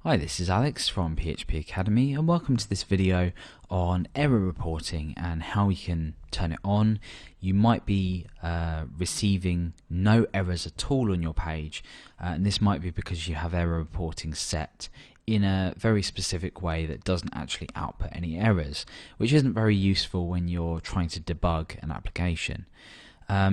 Hi, this is Alex from PHP Academy and welcome to this video on error reporting and how you can turn it on. You might be receiving no errors at all on your page, and this might be because you have error reporting set in a very specific way that doesn't actually output any errors, which isn't very useful when you're trying to debug an application.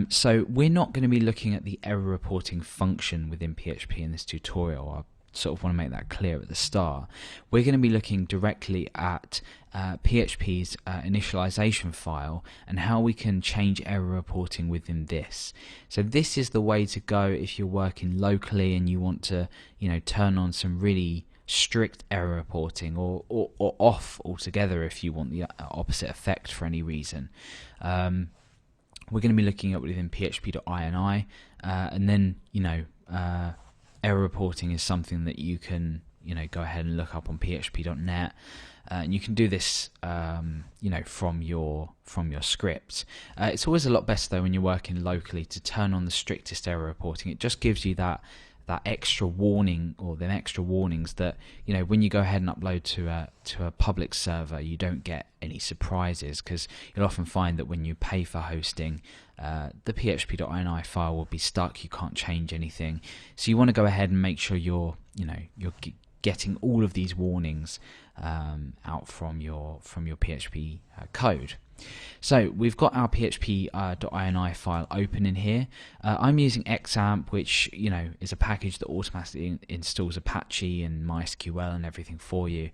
So we're not going to be looking at the error reporting function within PHP in this tutorial. I sort of want to make that clear at the start. We're going to be looking directly at PHP's initialization file and how we can change error reporting within this. So this is the way to go if you're working locally and you want to, turn on some really strict error reporting or off altogether if you want the opposite effect for any reason. We're going to be looking at within php.ini, and then error reporting is something that you can go ahead and look up on php.net, and you can do this from your script. It's always a lot better though when you're working locally to turn on the strictest error reporting. It just gives you that extra warning, or them extra warnings that when you go ahead and upload to a public server, you don't get any surprises, because you'll often find that when you pay for hosting, the php.ini file will be stuck. You can't change anything, so you want to go ahead and make sure you're getting all of these warnings out from your PHP code. So we've got our php.ini file open in here. I'm using XAMPP, which is a package that automatically installs Apache and MySQL and everything for you.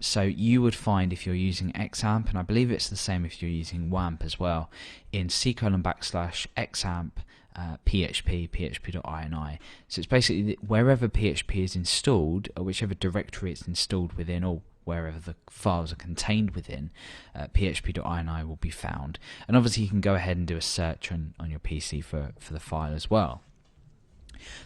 So you would find, if you're using XAMPP, and I believe it's the same if you're using WAMP as well, in c:\XAMPP php.ini. So it's basically wherever PHP is installed, or whichever directory it's installed within, or wherever the files are contained within, php.ini will be found. And obviously you can go ahead and do a search on your PC for the file as well.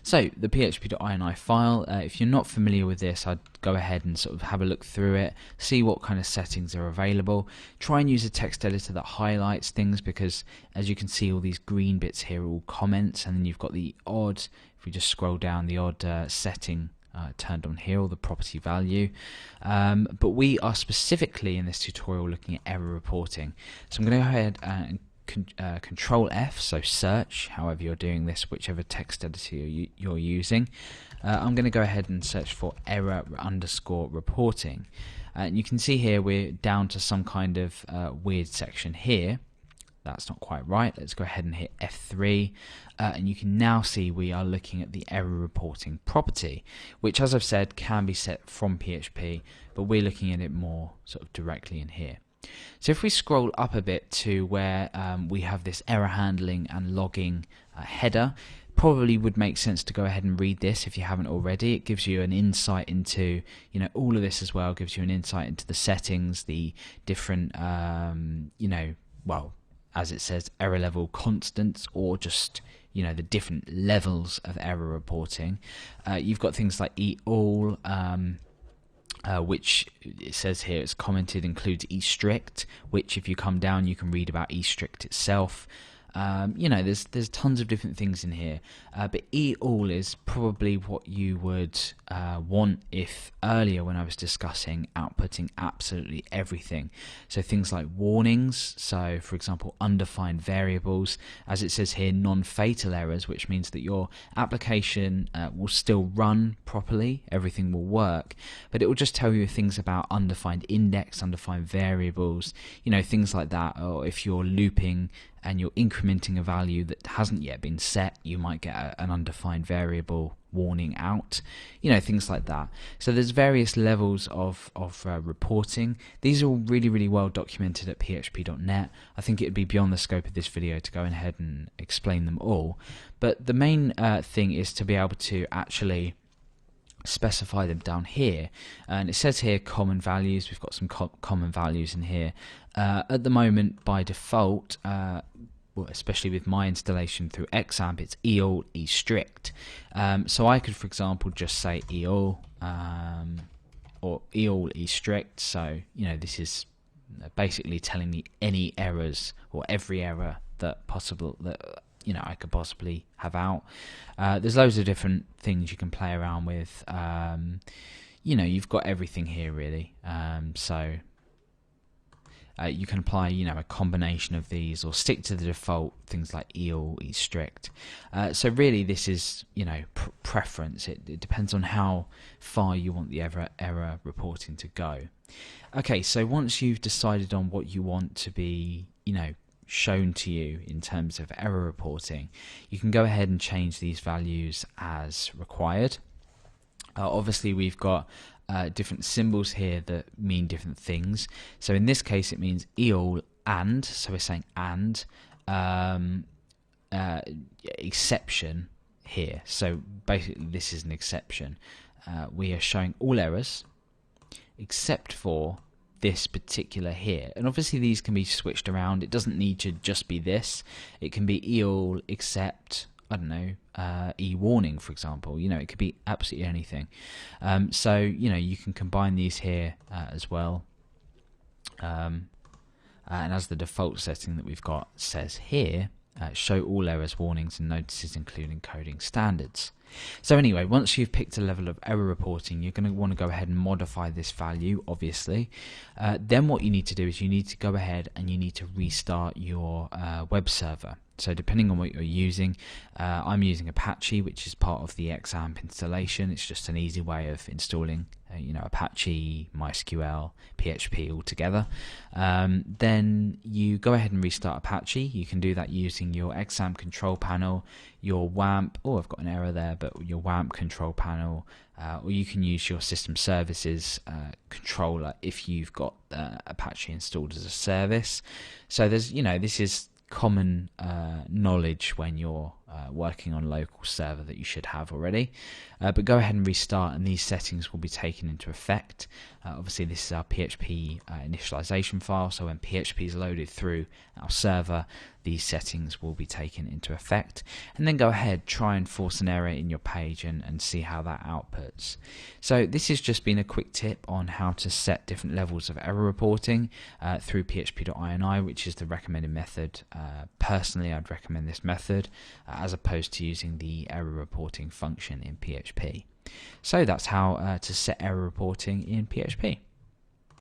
So the php.ini file, if you're not familiar with this, I'd go ahead and sort of have a look through it, see what kind of settings are available. Try and use a text editor that highlights things, because as you can see, all these green bits here are all comments, and then you've got the odd, if we just scroll down, the odd setting turned on here, or the property value. But we are specifically in this tutorial looking at error reporting. So I'm going to go ahead and Control F, so search, however you're doing this, whichever text editor you're using. I'm going to go ahead and search for error_reporting. And you can see here we're down to some kind of weird section here. That's not quite right. Let's go ahead and hit F3, and you can now see we are looking at the error reporting property, which, as I've said, can be set from PHP, but we're looking at it more sort of directly in here. So if we scroll up a bit to where we have this error handling and logging header, probably would make sense to go ahead and read this if you haven't already. It gives you an insight into all of this as well. It gives you an insight into the settings, the different as it says, error level constants, or just the different levels of error reporting. You've got things like eAll, which it says here it's commented includes eStrict, which if you come down you can read about eStrict itself. There's tons of different things in here, but eAll is probably what you would want if earlier when I was discussing outputting absolutely everything. So things like warnings, so for example undefined variables, as it says here, non-fatal errors, which means that your application will still run properly, everything will work, but it will just tell you things about undefined index, undefined variables, things like that. Or if you're looping and you're incrementing a value that hasn't yet been set, you might get an undefined variable warning out, things like that. So there's various levels of reporting. These are all really, really well documented at php.net. I think it would be beyond the scope of this video to go ahead and explain them all. But the main thing is to be able to actually specify them down here, and it says here common values. We've got some common values in here. At the moment, by default, especially with my installation through XAMPP, it's eAll eStrict. So I could, for example, just say eAll or eAll eStrict. So this is basically telling me any errors or every error that I could possibly have out. There's loads of different things you can play around with. you know, you've got everything here really. You can apply, you know, a combination of these, or stick to the default things like EAL, EStrict. So really, this is, you know, preference. It depends on how far you want the error reporting to go. Okay, so once you've decided on what you want to be, you know, shown to you in terms of error reporting, you can go ahead and change these values as required. Obviously, we've got different symbols here that mean different things. So in this case, it means EAL and, so we're saying and, exception here. So basically, this is an exception. We are showing all errors except for this particular here, and obviously these can be switched around. It doesn't need to just be this. It can be EAL except, I don't know, e-warning, for example. You know, it could be absolutely anything. So, you know, you can combine these here as well. And as the default setting that we've got says here, show all errors, warnings and notices including coding standards. So anyway, once you've picked a level of error reporting, you're going to want to go ahead and modify this value, obviously. Then what you need to do is you need to go ahead and you need to restart your web server. So depending on what you're using, I'm using Apache, which is part of the XAMPP installation. It's just an easy way of installing, you know, Apache, MySQL, PHP all together. Then you go ahead and restart Apache. You can do that using your XAMPP control panel, your WAMP. Oh, I've got an error there, but your WAMP control panel, or you can use your system services controller if you've got Apache installed as a service. So there's, you know, this is common knowledge when you're working on a local server that you should have already, but go ahead and restart and these settings will be taken into effect. Obviously this is our PHP initialization file, so when PHP is loaded through our server, these settings will be taken into effect, and then go ahead, try and force an error in your page and see how that outputs. So this has just been a quick tip on how to set different levels of error reporting through php.ini, which is the recommended method. Personally, I'd recommend this method as opposed to using the error reporting function in PHP. So that's how to set error reporting in PHP.